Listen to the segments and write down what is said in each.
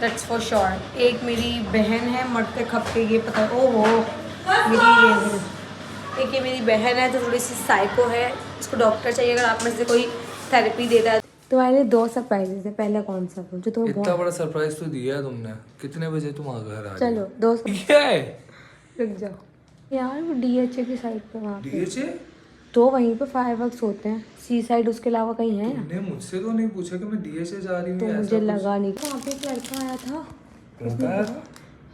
That's for sure. एक मेरी बहन है मरते खपते, ये पता, ओहो मेरी ये, एक ये मेरी बहन है तो थोड़ी सी साइको है, इसको डॉक्टर चाहिए। अगर आप में से कोई थेरेपी देता है। तुम्हारे 2 सरप्राइजेस है, पहला कौन सा जो तुम्हें इतना बड़ा सरप्राइज तो दिया है तुमने। कितने बजे तुम आ घर आ? चलो 2 क्या है? रुक जाओ यार, वो डीएचए की साइड पे, वहाँ पे डीएचए? तो वहीं पे फायरवर्क्स होते हैं, सी साइड, उसके अलावा कहीं है? तुमने मुझसे तो नहीं पूछा कि मैं डीएचए जा रही हूँ तो या मुझे ऐसा लगा नहीं। वहाँ पे एक लड़का आया था, लड़का आया था?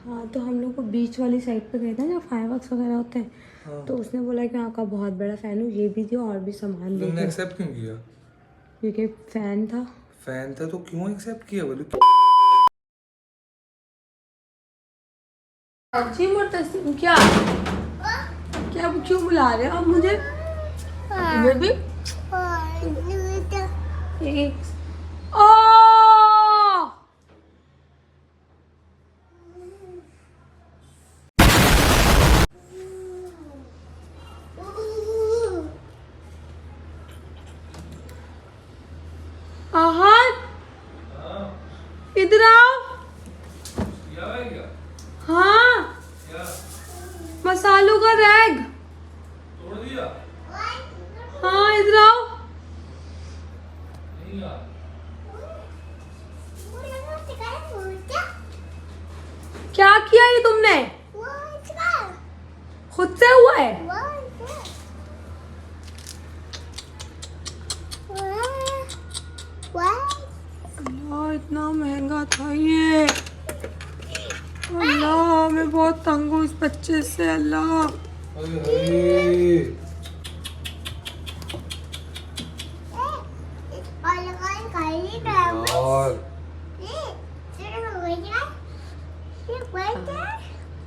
हाँ तो हम लोग को बीच वाली साइड पे गए थे जहाँ फायरवर्क्स वगैरह होते हैं। हाँ। तो उसने बोला कि मैं आपका बहुत बड़ा फ़ैन हूँ, ये भी दियो और भी सामान दे तुमने दियो, एक्सेप्ट क्यों किया? क्योंकि फ़ैन था। फैन था तो क्यों एक्सेप्ट किया बोलो? जी मुर्तसिम, क्या क्या क्यों बुला रहे हो आप मुझे? मैं भी ओ आहत, इधर आओ। हाँ, मसालों का रैग तोड़ दिया? हाँ, इधर आओ। क्या किया ये तुमने? खुद से हुआ है? अल्लाह, इतना महंगा था ये। अल्लाह, मैं बहुत तंग हूँ इस बच्चे से। अल्लाह,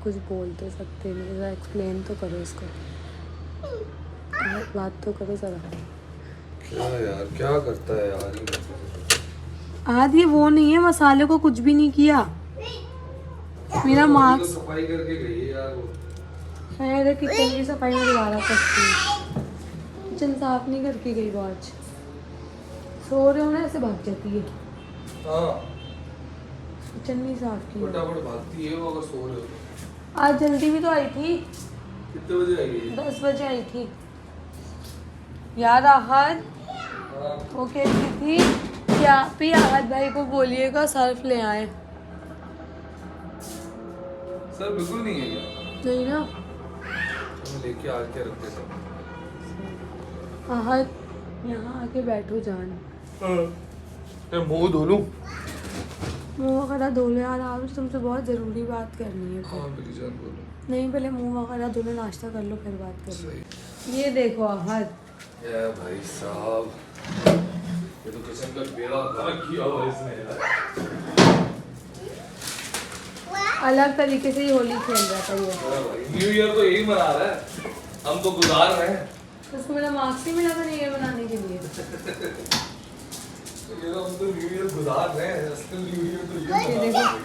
कुछ बोल तो सकते नहीं, जरा एक्सप्लेन तो करो इसको, बात तो करो जरा। क्या यार, क्या करता है यार? आज ये वो नहीं है, मसाले को कुछ भी नहीं किया। मेरा मार्क्स तो सफाई करके गई है यार वो। खैर है, किचन की सफाई में दोबारा करती हूँ। किचन साफ नहीं करके गई वो आज। सो रहे हो ना, ऐसे भाग जाती है। हाँ, किचन नहीं साफ की। फटाफट भागती है वो अगर सो रहे हो तो। आज जल्दी भी तो आई थी, कितने बजे आई है? 10 बजे आई थी यार। आहद वो कह रही थी कि आप ही आहद भाई को बोलिएगा सर्फ ले आए। सर बिल्कुल नहीं है क्या? नहीं ना, मैं लेके आके रख देता हूँ। आहद यहाँ आके बैठो जान। मैं मुंह धो लूँ? मुँह वगैरह धो लो यार, आज तुमसे बहुत ज़रूरी बात करनी है। हाँ मेरी जान बोलो। नहीं, पहले मुँह वगैरह धो लो, नाश्ता कर लो, फिर बात कर लो। सही। ये देखो आहद, ये भाई साहब, ये तो किचन का बेड़ा गर्क किया हुआ इसने यार। अलग तरीके से ही होली खेल रहा था ये। न्यू ईयर तो यही मना रहा है, हम तो गुजार रहे हैं। उसको मेरा मार्क्स ही मिला था न्यू ईयर बनाने के लिए। ये तो हम तो न्यू ईयर गुजार रहे हैं, असल न्यू ईयर तो ये ये मना देखो, रहा है।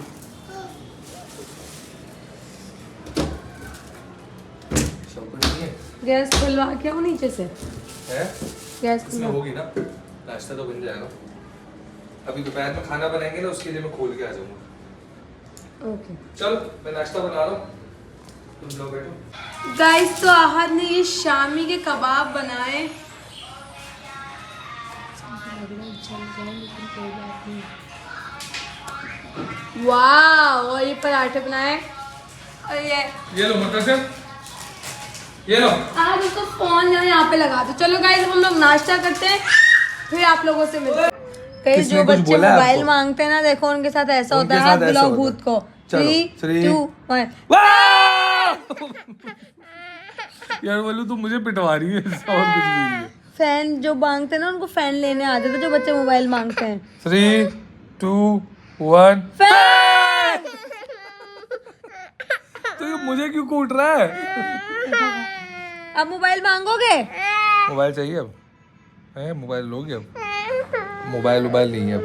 शौकत नहीं है? गैस खुलवा के आओ नीचे से। है? गैस इसमें खुलवा। होगी ना, नाश्ता तो बन जाएगा। अभी दोपहर में खाना बनाएंगे ना, उसके लिए मैं खोल के आ जाऊंगा। ओके चल मैं नाश्ता बना रहा हूँ, तुम लोग बैठो। गाइस, तो आहद ने ये शामी के कबाब बनाए। वाह, और ये पराठे बनाए, और ये लो मुर्तसिम, ये लो। आज उसको फोन यहाँ पे लगा दो। चलो गाइस, हम लोग नाश्ता करते हैं, फिर आप लोगों से मिलते हैं। कई जो बच्चे मोबाइल मांगते हैं ना, देखो उनके साथ ऐसा होता है। हाथ बुलाओ भूत को। 3, 2, 1। यार बोलूं तुम मुझे पिटवा रही है, ऐसा और कुछ नहीं है। फैन जो मांगते हैं ना, उनको फैन लेने आते थे, जो बच्चे मोबाइल मांगते हैं। 3, 2, 1 फैन। तो ये मुझे क्यों कूट रहा है? अब मोबाइल मांगोगे? मोबाइल चाहिए अब? है मोबाइल लोगे अब? मोबाइल नहीं है अब।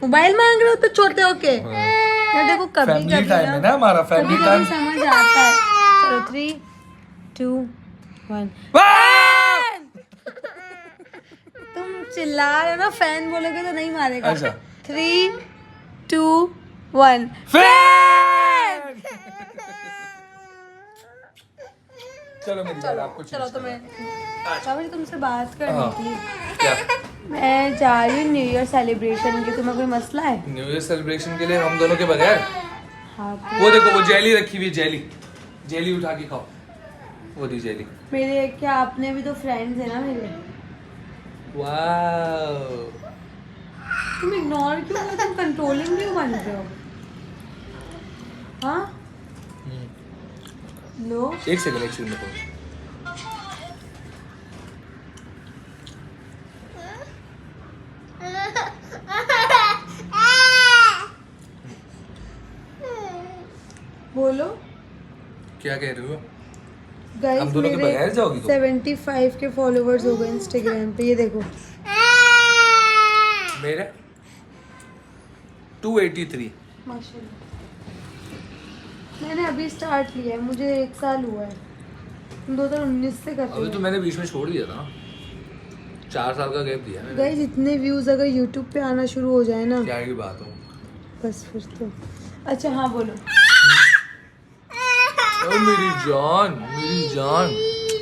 मोबाइल मांग रहे हो तो छोटे होके। यार देखो, कभी फैमिली कभी टाइम है ना हमारा, फैमिली कभी टाइम। समझ आता है। चलो 3, 2, 1। तुम चिल्ला रहे हो ना, फैन बोलोगे तो नहीं मारेगा। अच्छा। 3, 2, 1 फैन। चलो मेरी बात, आपको चलो तो मैं अच्छा। मुझे तुमसे बात करनी हाँ। थी। क्या मैं जा रही हूँ न्यू ईयर सेलिब्रेशन के, तुम्हें कोई मसला है? न्यू ईयर सेलिब्रेशन के लिए हम दोनों के बगैर? हाँ वो देखो, वो जेली रखी हुई है, जेली उठा के खाओ, वो दी जेली। मेरे क्या अपने भी तो फ्रेंड्स हैं ना मेरे। वाओ। तुम इग्नोर क्यों कर, तुम कंट्रोलिंग क्यों बन रहे हो? हाँ लो एक सेकंड रुको। बोलो। क्या कह रही हो? गाइस हम दोनों के मेरे बगैर जाओगी तुम? 75 के फॉलोवर्स हो गए इंस्टाग्राम पे, ये देखो। मेरे 283। माशाल्लाह। मैंने अभी स्टार्ट लिया है, मुझे 1 साल हुआ है। 2019 से कर अभी रही तो हूँ। मैंने बीच में छोड़ दिया था ना, 4 साल का गैप दिया मैंने। गाइस इतने व्यूज अगर यूट्यूब पे आना शुरू हो जाए ना, क्या की बात हो। बस फिर तो। अच्छा हाँ बोलो। ओ मेरी जान।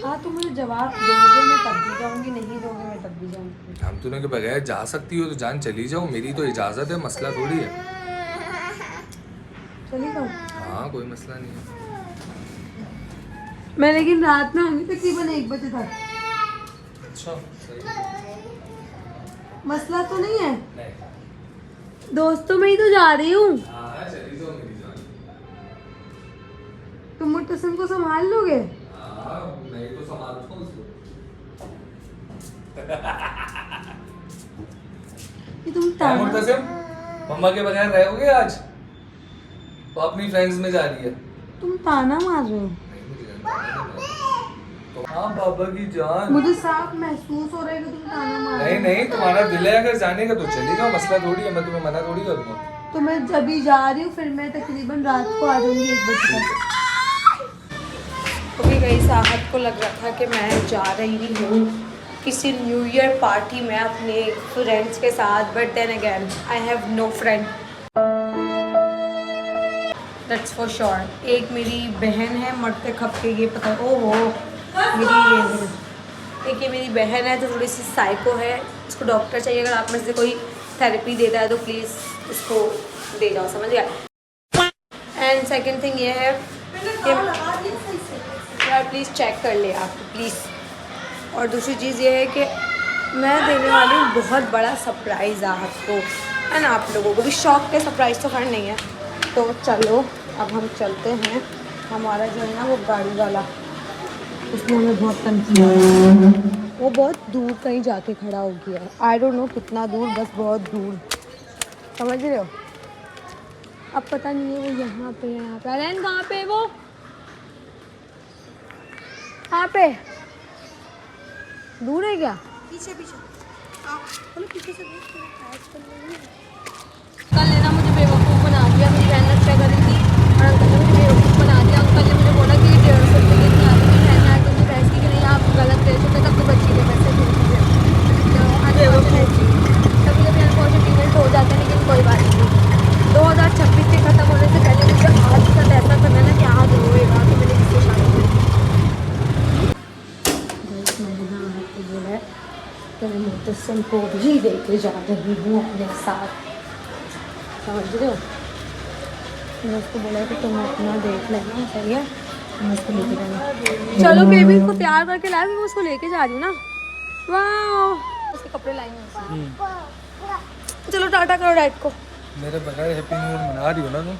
हाँ तुम मुझे जवाब दोगे मैं तब भी जाऊंगी, नहीं दोगे मैं तब भी जाऊंगी। हम दोनों के बगैर जा सकती हो तो जान चली जाओ, मेरी तो इजाजत है, मसला थोड़ी है। चली जाओ। हाँ कोई मसला नहीं है। मैं लेकिन रात में आऊंगी तकरीबन 1 बजे तक। अच्छा सही। मसला तो नहीं है? नहीं। दोस्तों में ही तो जा रही हूँ। हाँ चली जाओ मेरी जान। तुम मुतसिम को संभाल लोगे? हाँ मैं तो संभालता हूँ उसको। ये तुम क्या मुर्तसिम, मम्मा के बगैर रहोगे आज? वो अपनी फ्रेंड्स में जा रही है। तुम ताना मार रहे हो। नहीं मुझे तो हाँ बाबा की जान। मुझे साफ महसूस हो रहा है कि तुम ताना मार रहे नहीं हो। नहीं, तुम्हारा दिल है अगर जाने का तो चली जाओ, मसला थोड़ी है, मैं तुम्हें मना थोड़ी करूँगा। तो मैं अभी जा रही हूँ, फिर मैं तकरीबन रात को आ जाऊंगी 1 बजे तक। ओके गाइस, आहत को लग रहा था कि मैं जा रही हूँ किसी न्यू ईयर पार्टी में अपने फ्रेंड्स के साथ, but then again I have no friend, that's for sure. एक मेरी बहन है मरते खपके, ये पता है। ओहो मेरी ये है। एक ये मेरी बहन है जो थोड़ी सी साइको है, इसको डॉक्टर चाहिए। अगर आप में से कोई थेरेपी देता है तो प्लीज़ इसको दे जाओ, समझ गया। एंड सेकंड थिंग ये है कि यार प्लीज़ चेक कर ले आप प्लीज़। और दूसरी चीज़ ये है कि मैं देने वाली हूँ बहुत बड़ा सरप्राइज़ आपको एंड आप लोगों को भी। शौक के सरप्राइज़ तो खैर नहीं है। तो चलो अब हम चलते हैं। हमारा जो है ना वो गाड़ी वाला, उसने हमें बहुत तंग किया, वो बहुत दूर कहीं जाके खड़ा हो गया है। आई डोंट नो कितना दूर, बस बहुत दूर, समझ रहे हो। अब पता नहीं है वो यहाँ पे है, यहाँ पे। अरेन कहाँ पे है वो? कहाँ पे? दूर है क्या? पीछे चलो पीछे से कल लेना मुझे बेवकूफ़ बना दिया। मेरी बहन अच्छा कर रही थी और अंकल ने मुझे बेवकूफ़ बना दिया। अंकल ने मुझे बोला कि 150 रुपये की नहीं आती, मेरी बहन ने आके मुझे पैसे की नहीं, आप गलत रेट होते तब तो बच्ची के पैसे दे दीजिए। तो कभी कभी अनफॉर्चुनेट इवेंट हो जाते हैं, लेकिन कोई बात नहीं। 2026 के ख़त्म होने से पहले मुझे आज के साथ ऐसा करना ना कि आज रोएगा कि मैंने किससे शादी की। मैंने ना आपको बोला है कि मैं मुतसिम को भी लेके जा रही हूँ अपने साथ, समझ रहे हो। मैं उसको बोला कि तुम अपना देख लेना, सही है, मैं उसको लेके जाऊँगी। चलो बेबी को तैयार करके लाया, मैं उसको लेके जा रही हूँ ना। वाह उसके कपड़े लाएंगे। चलो टाटा करो डैड को। मेरे बगैर हैप्पी न्यू ईयर मना रही हो ना तुम?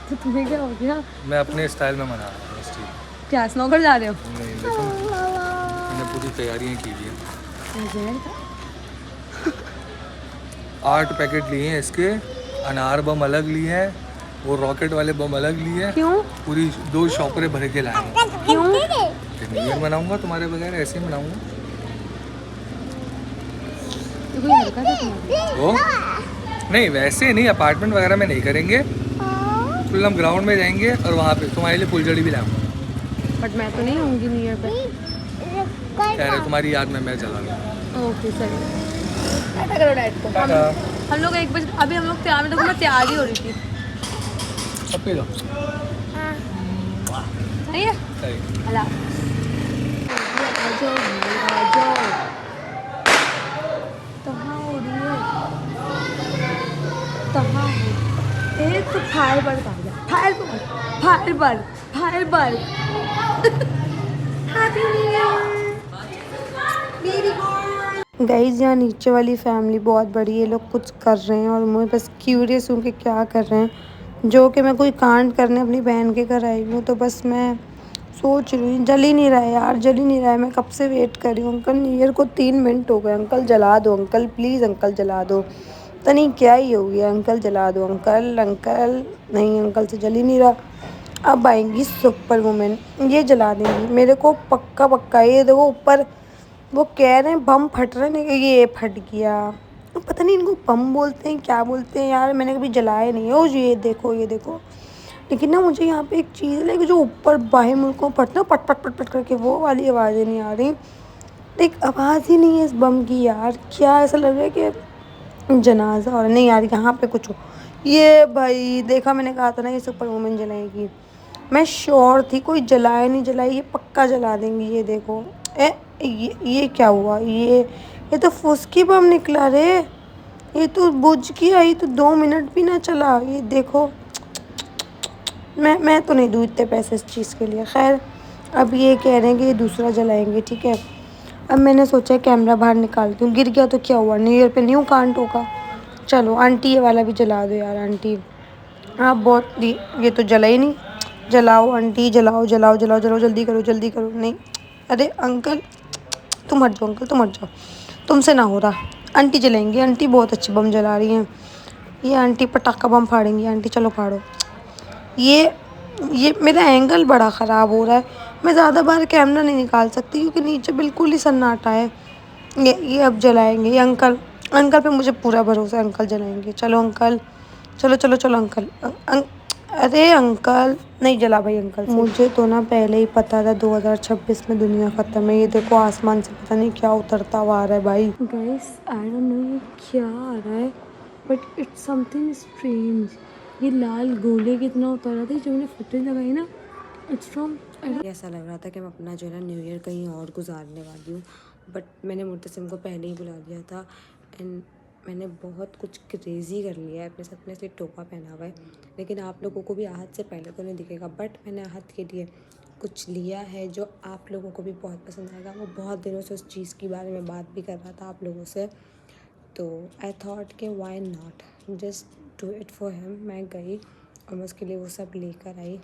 तो तुम्हें क्या हो गया? मैं अपने स्टाइल में मना रहा हूँ बस, ठीक। क्या स्नोकर जा रहे हो? नहीं लेकिन मैंने पूरी तैयारियां की हुई हैं। 8 पैकेट लिए हैं इसके, अनार बम अलग लिए हैं, वो रॉकेट वाले बम अलग लिए हैं। क्यों? पूरी 2 शॉकरे भर के लाए हैं। क्यों? न्यू ईयर मनाऊंगा तुम्हारे बगैर, ऐसे ही मनाऊंगा। तो कोई हरकत है तुम्हारी? वो नहीं, वैसे नहीं, अपार्टमेंट वगैरह में नहीं करेंगे, फिर हम ग्राउंड में जाएंगे और वहाँ पे तुम्हारे लिए फुलझड़ी भी लाऊंगा। बट मैं तो नहीं आऊँगी न्यू ईयर पे। कह रहे तुम्हारी याद में मैं चला गया। ओके सही। टाटा करो डैड को। हम लोग 1 बजे, अभी हम लोग तैयार, मैं तो मैं तैयार ही हो रही थी। अब पी लो। सही है। सही। अल्लाह कहाँ हो रही है, कहाँ है एक तो फायर बर्ड आ गया, fire bird fire bird fire bird. Happy new year मेरी गाइस। यहाँ नीचे वाली फैमिली बहुत बड़ी है, लोग कुछ कर रहे हैं और मैं बस क्यूरियस हूँ कि क्या कर रहे हैं, जो कि मैं कोई कांड करने अपनी बहन के घर आई हूँ। तो बस मैं सोच रही हूँ, जल ही नहीं रहा है यार, जल ही नहीं रहा है। मैं कब से वेट कर रही हूँ अंकल, न्यू ईयर को 3 मिनट हो गए, अंकल जला दो अंकल, प्लीज़ अंकल जला दो। पता नहीं क्या ही हो गया, अंकल जला दो अंकल अंकल। नहीं अंकल से जल ही नहीं रहा। अब आएंगी सुपर वुमेन, ये जला देंगी मेरे को पक्का पक्का। ये देखो ऊपर वो कह रहे हैं बम फट रहे हैं, ये फट गया। पता नहीं इनको बम बोलते हैं क्या बोलते हैं यार, मैंने कभी जलाया नहीं है। ओ ये देखो ये देखो। लेकिन ना मुझे यहाँ पे एक चीज़ है कि जो ऊपर बाहर मुल्कों फटना पट पट पट पट करके वो वाली आवाज़ें नहीं आ रही। एक आवाज़ ही नहीं है इस बम की यार। क्या ऐसा लग रहा है कि जनाजा और नहीं यार, यहाँ पे कुछ हो। ये भाई देखा, मैंने कहा था ना ये सुपर वुमेन जलाएगी। मैं श्योर थी कोई जलाए नहीं जलाए, ये पक्का जला देंगी। ये देखो ये क्या हुआ, ये तो फुसकी बम निकला रे। ये तो बुझ की आई तो 2 मिनट भी ना चला। ये देखो मैं तो नहीं दूँ इतने पैसे इस चीज़ के लिए। खैर अब ये कह रहे हैं कि ये दूसरा जलाएंगे, ठीक है। अब मैंने सोचा कैमरा बाहर निकालती हूँ, गिर गया तो क्या हुआ, न्यू ईयर पे न्यू कांट होगा। चलो आंटी ये वाला भी जला दो यार आंटी। आप बहुत ये तो जला ही नहीं। जलाओ आंटी जलाओ जलाओ जलाओ जलाओ, जल्दी करो जल्दी करो। नहीं अरे अंकल तुम हट जाओ, अंकल तुम हट जाओ, तुमसे ना हो रहा। आंटी जलाएंगी, आंटी बहुत अच्छी बम जला रही हैं। ये आंटी पटाखा बम फाड़ेंगी, आंटी चलो फाड़ो। ये मेरा एंगल बड़ा ख़राब हो रहा है, मैं ज़्यादा बार कैमरा नहीं निकाल सकती क्योंकि नीचे बिल्कुल ही सन्नाटा है। ये अब जलाएंगे। ये अंकल पे मुझे पूरा भरोसा है, अंकल जलाएंगे। चलो अंकल चलो चलो चलो अंकल अरे अंकल नहीं जला भाई अंकल से। मुझे तो ना पहले ही पता था 2026 में दुनिया ख़त्म है। ये देखो आसमान से पता नहीं क्या उतरता हुआ आ रहा है भाई। गाइस आई डोंट नो ये क्या आ रहा है बट इट्स समथिंग स्ट्रेंज। ये लाल गोले कितना उतर रहा था जो मैंने फुटेज लगाई ना, इट्स फ्रॉम। ऐसा लग रहा था कि मैं अपना जो है ना न्यू ईयर कहीं और गुजारने वाली हूँ, बट मैंने मुर्तसिम को पहले ही बुला दिया था एंड मैंने बहुत कुछ क्रेज़ी कर लिया है अपने साथ में। ऐसे टोपा पहना हुआ है, लेकिन आप लोगों को भी आहत से पहले तो नहीं दिखेगा, बट मैंने आहत के लिए कुछ लिया है जो आप लोगों को भी बहुत पसंद आएगा। वो बहुत दिनों से उस चीज़ के बारे में बात भी कर रहा था आप लोगों से, तो आई थॉट कि why not just do it for him. मैं गई और मैं उसके लिए वो सब लेकर आई।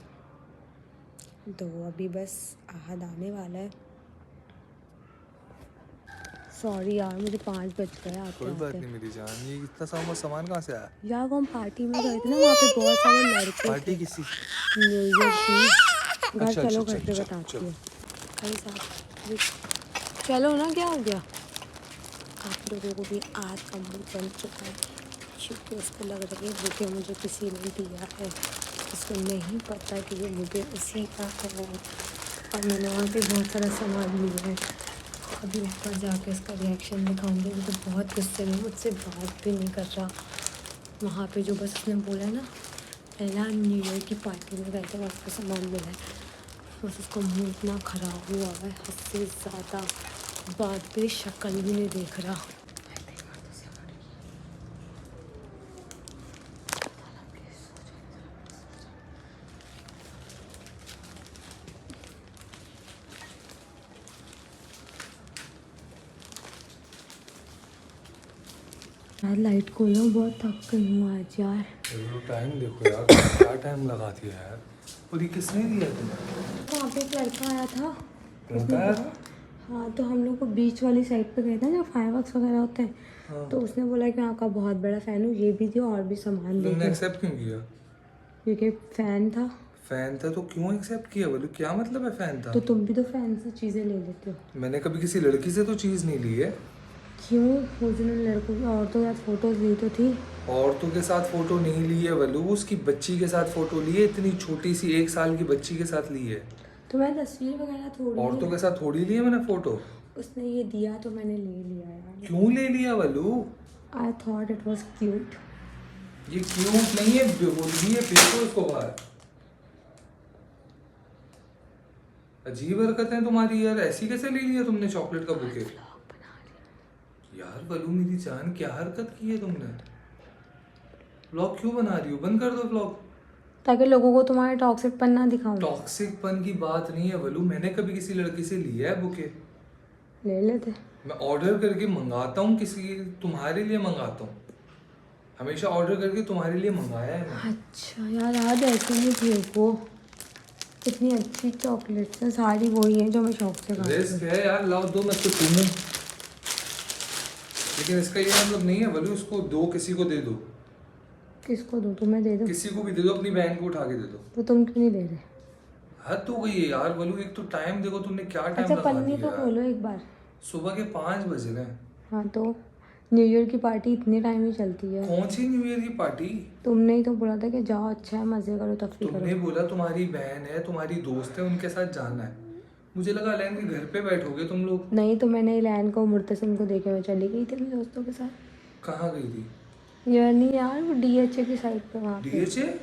तो अभी बस आहद आने वाला है। सॉरी यार मुझे 5 बज गए आते कोई बात आते। नहीं मेरी जान, ये इतना सामान कहाँ से आया? यार वो हम पार्टी में गए थे ना, वहाँ पे बहुत सारे लड़के पार्टी थे। किसी? न्यू ईयर की। घर अच्छा, चलो अच्छा, घर पे अच्छा, बताती चलो। हूँ। भाई साहब चलो ना, क्या हो गया? आप लोगों को भी आज का मूड बन चुका है क्योंकि उसको लग रहा है कि बुके मुझे किसी ने दिया है, उसको नहीं पता कि ये बुके उसी का है। और मैंने वहाँ पे बहुत सारा सामान लिया है, अभी ऊपर जाके इसका रिएक्शन दिखाऊंगी। वो तो बहुत गुस्से में मुझसे बात भी नहीं कर रहा। वहाँ पे जो बस उसने बोला है ना पहला न्यू ईयर की पार्टी में गए थे, वहाँ उसका सामान मिला है, बस उसका मुँह इतना ख़राब हुआ है हद से ज़्यादा। बात पे शक्ल भी नहीं देख रहा। यार लाइट को ना बहुत थक गई हूँ आज यार। टाइम देखो यार, क्या टाइम लगाती है यार। और ये किसने दिया तुम्हें? वहाँ पे एक लड़का आया था। लड़का आया था? हाँ तो हम लोग को बीच वाली साइड पे गए थे जहाँ फायरवर्क्स वगैरह होते हैं। हाँ। तो उसने बोला कि मैं आपका बहुत बड़ा फ़ैन हूँ, ये भी दियो और भी सामान दे तुमने दो। एक्सेप्ट क्यों किया? क्योंकि फ़ैन था। फैन था तो क्यों एक्सेप्ट किया? बोलो क्या मतलब है फैन था? तो तुम भी तो फ़ैन से चीज़ें ले लेते हो। मैंने कभी किसी लड़की से तो चीज़ नहीं ली है। क्यों? वो जो लड़कों की औरतों के साथ फ़ोटोज़ ली तो थी। औरतों के साथ फ़ोटो नहीं ली है वल्लू, उसकी बच्ची के साथ फ़ोटो ली है, इतनी छोटी सी 1 साल की बच्ची के साथ ली है। तो मैं तस्वीर वगैरह थोड़ी औरतों के साथ थोड़ी ली है मैंने फ़ोटो। उसने ये दिया तो मैंने ले लिया यार। क्यों ले लिया Vallu? I thought it was cute. ये क्यूट नहीं है, बोलगी है, फेंको इसको बाहर। अजीब हरकत है तुम्हारी यार, ऐसी कैसे ले लिया तुमने चॉकलेट का बुके? यार बलू मेरी जान, क्या हरकत की है तुमने? व्लॉग क्यों बना रही हो? बंद कर दो व्लॉग। ताकि लोगों को तुम्हारे टॉक्सिकपन ना दिखाऊं। टॉक्सिकपन की बात नहीं है बलू, मैंने कभी किसी लड़की से लिया है बुके? ले लेते। मैं ऑर्डर करके मंगाता हूँ, किसी तुम्हारे लिए मंगाता हूँ, हमेशा ऑर्डर करके तुम्हारे लिए मंगाया है मैंने। अच्छा यार, आज ऐसे नहीं फेंको। कितनी अच्छी चॉकलेट्स हैं, सारी वही हैं जो मैं शौक से खाती रिस्क हूँ। है यार, लाओ दो, मैं इसको चूमूं। लेकिन इसका ये मतलब नहीं है बलू, इसको दो, किसी को दे दो। किसको दूँ? तुम्हें दे दो। किसी को भी दे दो, अपनी बहन को उठा के दे दो। तो तुम क्यों नहीं दे रहे? हद हो गई है यार बलू, एक तो टाइम देखो तुमने क्या टाइम अच्छा, लगा पन्नी दिया तो यार। खोलो एक बार। सुबह के 5 बजे रहे। हाँ तो न्यू ईयर की पार्टी इतने टाइम ही चलती है। कौन सी न्यू ईयर की पार्टी? तुमने ही तो बोला था कि जाओ, अच्छा है, मजे करो, तफरी तुमने करो। बोला तुम्हारी बहन है, तुम्हारी दोस्त है, उनके साथ जाना है। मुझे लगा अलैन के घर पे बैठोगे तुम लोग। नहीं तो मैंने इलान को, मुर्तसिम को देखे मैं चली गई थी अपने दोस्तों के साथ। कहाँ गई थी? यार नहीं यार, वो DHA की साइड पे, वहाँ पे। डीएचए?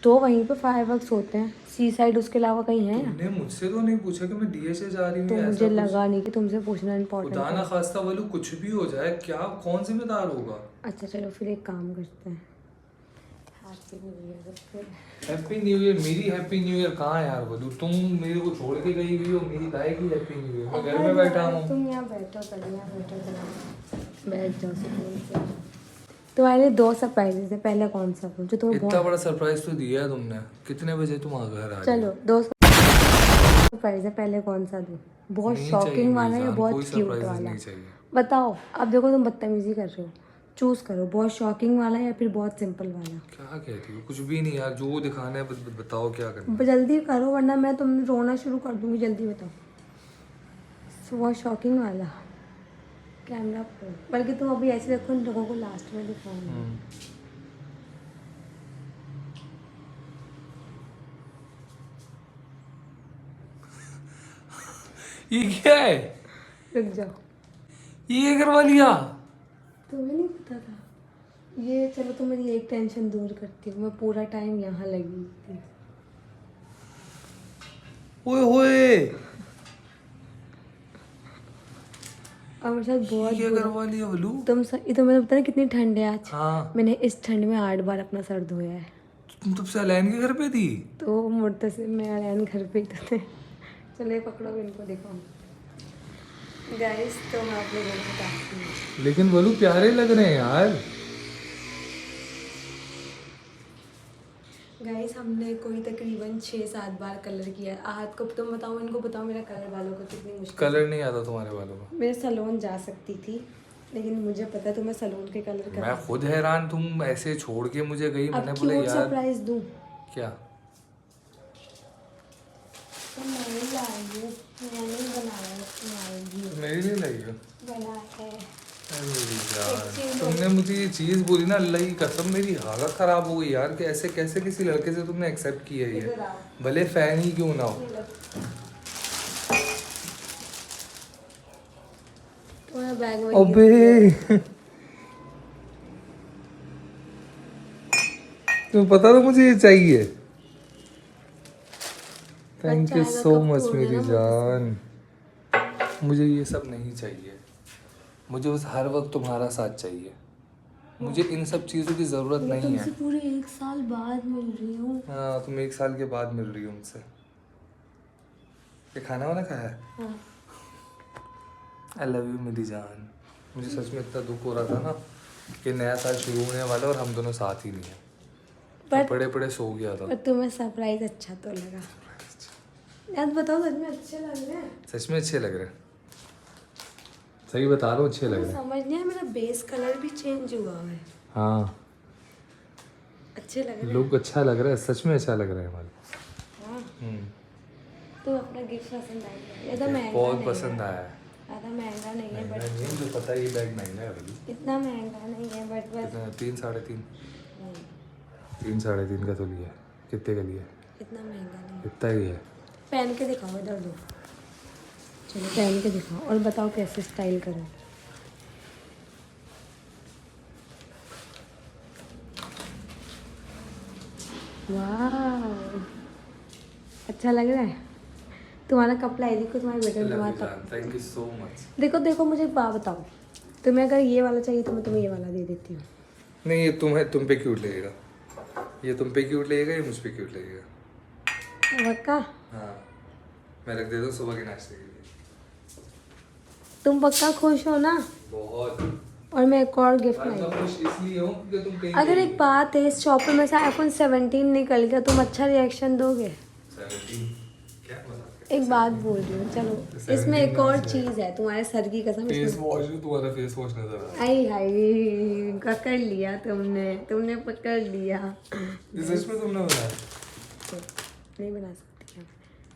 तो वहीं पे फायरवर्क्स होते हैं, सी साइड, उसके अलावा कहीं है? तुमने मुझसे तो नहीं पूछा कि मैं डीएचए जा रही हूँ तो या ऐसा मुझे कुछ? लगा नहीं कि तुमसे पूछना इम्पोर्टेंट खुदा ना है। खास्ता वालू कुछ भी हो जाए, क्या कौन जिम्मेदार होगा? अच्छा चलो फिर एक काम करते हैं, happy new year. Happy new year? मेरी हैप्पी न्यू ईयर कहाँ है यार बलू? तुम मेरे को छोड़ के गई हुई हो, मेरी गाय की हैप्पी न्यू ईयर। मैं घर में बैठा हूँ। तुम यहाँ बैठो, पहले यहाँ बैठो, चलो बैठ जाओ सुकून से। तुम्हारे लिए 2 सरप्राइजेस है, पहला कौन सा जो तुम्हें इतना बहुत। बड़ा सरप्राइज तो दिया है तुमने। कितने बजे तुम आ घर आ रही हो? चलो 2 सरप्राइज है, पहले कौन सा दूँ? बहुत नहीं चाहिए शॉकिंग वाला मेरी या जान, बहुत कोई क्यूट surprises वाला? नहीं चाहिए। बताओ। अब देखो तुम बदतमीजी कर रहे हो, चूज करो, बहुत शॉकिंग वाला या फिर बहुत सिंपल वाला। क्या कहती हो? कुछ भी नहीं यार, जो दिखाना है बताओ क्या करना है। जल्दी करो वरना मैं तुम रोना शुरू कर दूंगी, जल्दी बताओ। बहुत शॉकिंग वाला कैमरा पर, बल्कि तुम अभी ऐसे रखो, इन लोगों को लास्ट में दिखाऊंगी। ये क्या है? रुक जाओ, ये करवा लिया? तुम्हें नहीं पता था ये? चलो तो मेरी एक टेंशन दूर करती हूँ, मैं पूरा टाइम यहाँ लगी हुई थी। ओए होए, और मेरे साथ बहुत क्या बुरा- करवा लिया बलू? ये तो मैंने बताया कितनी ठंड है आज। हाँ, मैंने इस ठंड में 8 बार अपना सर धोया है। तुम तब से अलैन के घर पे थी? तो मुर्तसिम से मैं अरैन घर पे ही तो थे। चलो ये पकड़ो, इनको दिखाओ गाइस। तो मैं आप लोगों को बताती हूँ। लेकिन बलू प्यारे लग रहे हैं यार। गाइस हमने कोई तकरीबन 6-7 बार कलर किया है। आहद को तुम बताओ, इनको बताओ मेरा कलर वालों को कितनी मुश्किल। कलर नहीं आता तुम्हारे बालों का? मैं सैलून जा सकती थी, लेकिन मुझे पता है तुम्हें सैलून के कलर मैं कर। खुद हैरान, तुम ऐसे छोड़ के मुझे गई। अब मैंने बोला क्यूट यार सरप्राइज दूँ? क्या? तो मैंने लाई है, मैंने बनाया है, तुम्हारे मेरे लिए लाई हो? बना है। अरे यार, तुमने मुझे ये चीज़ बोली ना, अल्लाह की कसम मेरी हालत ख़राब हो गई यार, कि ऐसे कैसे किसी लड़के से तुमने एक्सेप्ट किया है इधर ये, आओ। भले फ़ैन ही क्यों ना हो। तुम्हारा बैग में अबे तुम्हें पता था मुझे ये चाहिए। थैंक यू आएगा सो कब मच तोड़ मेरी देना जान। मुझे ये सब नहीं चाहिए, मुझे बस हर वक्त तुम्हारा साथ चाहिए। मुझे इन सब चीज़ों की ज़रूरत मैं नहीं है। तुमसे पूरे 1 साल बाद मिल रही हूँ। हाँ, तुम 1 साल के बाद मिल रही हो मुझसे। ये खाना वाना खाया है? हाँ। आई लव यू मेरी जान। मुझे सच में इतना दुख हो रहा था ना कि नया साल शुरू होने वाला और हम दोनों साथ ही नहीं है। पर पड़े पड़े सो गया था। पर तुम्हें सरप्राइज अच्छा तो लगा? यार बताओ, सच में अच्छे लग रहे हैं। सच में अच्छे लग रहे हैं, सही बता रहा हूँ, अच्छे लग रहे हैं। समझ नहीं आया, मेरा बेस कलर भी चेंज हुआ है। हाँ, अच्छे लग रहे हैं। लुक अच्छा लग रहा है, सच में अच्छा लग रहा है हमारे। हाँ। तो अपना गिफ्ट पसंद आया? ये तो महंगा बहुत नहीं पसंद है। आया है। ज़्यादा महंगा नहीं है, महंगा बट नहीं है, मुझे पता है ये बैग महंगा है अभी। इतना महंगा नहीं है, बट बस 3 साढ़े 3 नहीं, 3 साढ़े 3 का तो लिया है। कितने का लिया है? इतना महंगा नहीं। इतना ही है। पहन के दिखाओ, इधर दो। चलो पहन के दिखाओ और बताओ कैसे स्टाइल करो। वाह, अच्छा लग रहा है तुम्हारा कपड़ा है। देखो तुम्हारे बेटे ने तुम्हारा थैंक यू सो मच। देखो देखो, मुझे एक बात बताओ, तुम्हें अगर ये वाला चाहिए तो मैं तुम्हें ये वाला दे देती हूँ। नहीं, ये तुम पे क्यूट लगेगा, ये तुम पे क्यूट लगेगा, ये मुझ पे क्यूट लगेगा। पक्का? हाँ, मैं रख देता हूँ सुबह के नाश्ते के लिए। तुम पक्का खुश हो ना? बहुत। और मैं एक और गिफ्ट मैं लाई। खुश इसलिए हूँ क्योंकि तुम कहीं अगर एक बात है, इस शॉप में से iPhone 17 निकल गया, तुम अच्छा रिएक्शन दोगे? 17 क्या मजाक है? एक बात बोल रही हूँ, चलो 17 इसमें एक और में से- चीज़ है, तुम्हारे सर की कसम। फेस वॉश, तुम्हारा फेस वॉश नजर आ रहा आई हाय, पकड़ लिया तुमने पकड़ लिया। है। सच में तुमने बनाया? नहीं बना सकती,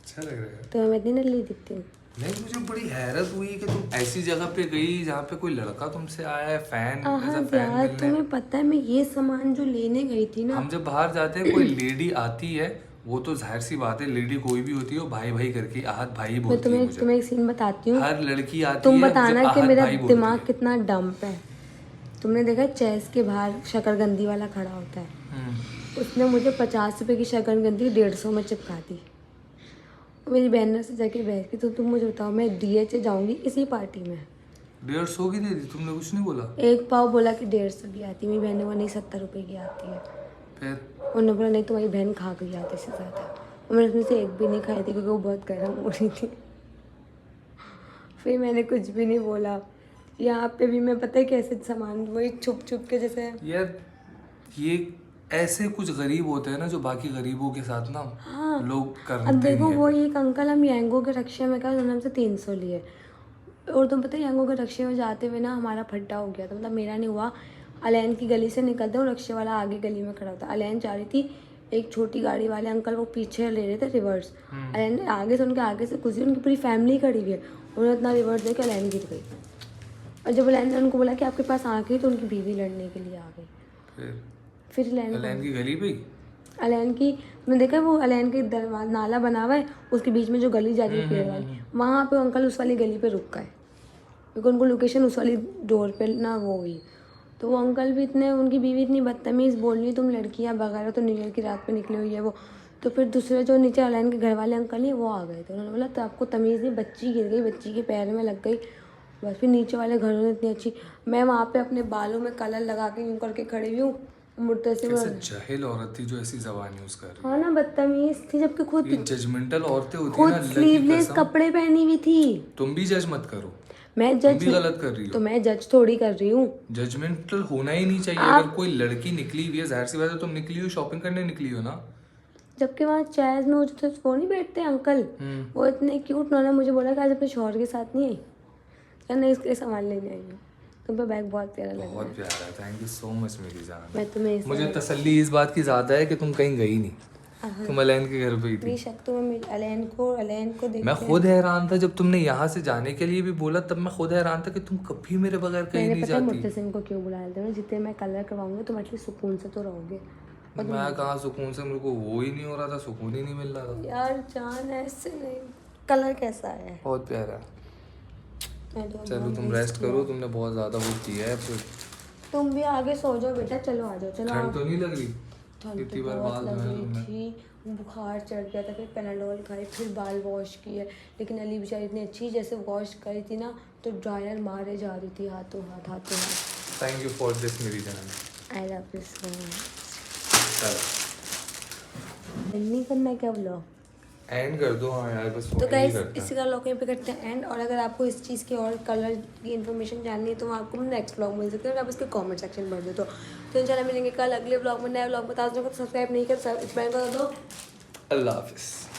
अच्छा लग रहा है। तो मैं इतनी नल्ली दिखती हूँ। नहीं, मुझे बड़ी हैरत हुई कि तुम ऐसी जगह पे गई जहाँ पे कोई लड़का तुमसे आया है, फैन हाँ एज अ फैन यार, मिलने। तुम्हें पता है मैं ये सामान जो लेने गई थी ना, हम जब बाहर जाते हैं कोई लेडी आती है, वो तो जाहिर सी बात है, लेडी कोई भी होती है वो भाई भाई करके आहत भाई मैं बोलती है मुझे। तुम्हें एक सीन बताती हूँ। हर लड़की आती तुम है बताना जब कि आहत मेरा भाई बोलती दिमाग है। कितना डंप है। तुमने देखा चेस के बाहर शकरगंदी वाला खड़ा होता है, उसने मुझे 50 रुपए की शकरगंदी 150 में चिपका दी। मेरी बहन से जाके बैठ के, तो तुम मुझे बताओ, मैं DH जाऊंगी इसी पार्टी में। 150 की दे दी तुमने, कुछ नहीं बोला? एक पाव बोला कि 150 की आती, मेरी बहन ने बोला नहीं 70 रुपए की आती है। फिर उन्होंने बोला नहीं तुम्हारी बहन खा गई आते से ज़्यादा। और मैंने उसमें से एक भी नहीं खाई थी क्योंकि वो बहुत गर्म हो रही थी। फिर मैंने कुछ भी नहीं बोला। यहाँ पे भी मैं पता है कैसे सामान वही छुप छुप के जैसे। यार ये ऐसे कुछ गरीब होते हैं ना जो बाकी गरीबों के साथ ना हाँ, लोग अब करते देखो नहीं वो है। एक अंकल हम यांगो के रक्शे में, क्या उन्होंने हमसे 300 लिए। और तुम पता है यांगो के रक्शे में जाते हुए ना हमारा फड्डा हो गया था, मतलब मेरा नहीं हुआ। अलैन की गली से निकलते और रक्शे वाला आगे गली में खड़ा था। अलैन जा रही थी, एक छोटी गाड़ी वाले अंकल वो पीछे ले रहे थे रिवर्स। अलैन ने आगे से, उनके आगे से गुजरी, उनकी पूरी फैमिली खड़ी हुई है। उन्होंने इतना रिवर्स दे के अलैन गिर गई। और जब अलैन ने उनको बोला कि आपके पास आ गई, तो उनकी बीवी लड़ने के लिए आ गई। फिर अलैन की गली पे ही? अलैन की, मैंने देखा वो अलैन के दरवाजा नाला बना हुआ है, उसके बीच में जो गली जा रही है पेड़ वाली, वहाँ पे अंकल उस वाली गली पे रुक गए क्योंकि उनको लोकेशन उस वाली डोर पे ना वो हुई। तो वो अंकल भी इतने, उनकी बीवी इतनी बदतमीज़ बोल रही, तुम लड़कियाँ वगैरह तो न्यू ईयर की रात पे निकली हुई है वो। तो फिर दूसरे जो नीचे अलैन के घर वाले अंकल हैं वो आ गए थे। उन्होंने बोला तो आपको तमीज़ नहीं, बच्ची गिर गई, बच्ची के पैर में लग गई। बस फिर नीचे वाले घरों ने इतनी अच्छी, मैं वहाँ पे अपने बालों में कलर लगा के यूँ करके खड़ी हुई हूँ, मुड़ते से कैसे जाहिल औरत थी जो ऐसी जबान यूज कर रही हाँ ना, बदतमीज थी, जबकि खुद है। ये जजमेंटल औरतें होती है खुद ना, अल्लाह की स्लीवलेस कसम। कपड़े पहनी हुई थी। तुम भी जज मत करो, मैं तुम जज भी गलत कर रही तो हो। मैं जज थोड़ी कर रही हूँ। जजमेंटल होना ही नहीं चाहिए। आप- अगर कोई लड़की निकली हुई है, जाहिर सी बात है तुम निकली हो, शॉपिंग करने निकली हो ना। जबकि वहाँ चैज में वो नहीं बैठते अंकल, वो इतने क्यूट। उन्होंने मुझे बोला कि आज अपने शौहर के साथ नहीं आई, क्या नहीं इसके लिए सामान लेने आई हूँ। तुम पे बैग बहुत प्यारा लग रहा बहुत प्यारा है, थैंक यू सो मच मेरी जान। मैं तुम्हें इस मुझे तसल्ली इस बात की ज़्यादा है कि तुम कहीं गई नहीं, तुम अलैन के घर पे ही थी। बेशक तुम्हें अलैन को देख मैं खुद हैरान था जब तुमने यहाँ से जाने के लिए भी बोला, तब मैं खुद हैरान था कि तुम कभी मेरे बगैर कहीं मैंने नहीं पता है जाती। मुर्तसिम को क्यों बुलाया था, जितने मैं कलर करवाऊंगी तुम एटलीस्ट सुकून से तो रहोगे। मैं कहाँ सुकून से, मेरे को वो ही नहीं हो रहा था, सुकून ही नहीं मिल रहा था। यार जान ऐसे नहीं, कलर कैसा है? बहुत प्यारा। मैं तो चलो तुम रेस्ट करो, तुमने बहुत ज़्यादा वो किया है। फिर तुम भी आगे सो जाओ बेटा, चलो आ जाओ, चलो ठंड तो नहीं लग रही? ठंड कितनी तो बार बहुत बाल लग धोए रही तुमने? थी, बुखार चढ़ गया था, फिर पेनाडोल खाई, फिर बाल वॉश किए। लेकिन अली बेचारी इतनी अच्छी, जैसे वॉश करी थी ना तो ड्रायर मारे जा रही थी हाथों हाथ। थैंक यू फॉर दिस मेरी जान। I love you so much. चलो नहीं करना है क्या ब्लॉग? एंड कर दो। हाँ यार, बस तो वही गाइस करते हैं। इसी का लोग पे करते हैं एंड। और अगर आपको इस चीज़ की और कलर की इन्फॉर्मेशन जाननी है तो आपको नेक्स्ट ब्लॉग मिल सकते हैं, आप इसके कमेंट सेक्शन भर दो। तो इंशाल्लाह मिलेंगे कल अगले ब्लॉग में, नए ब्लॉग बता दो। सब्सक्राइब नहीं कर सब्सक्राइब कर दो। अल्लाह हाफिज़।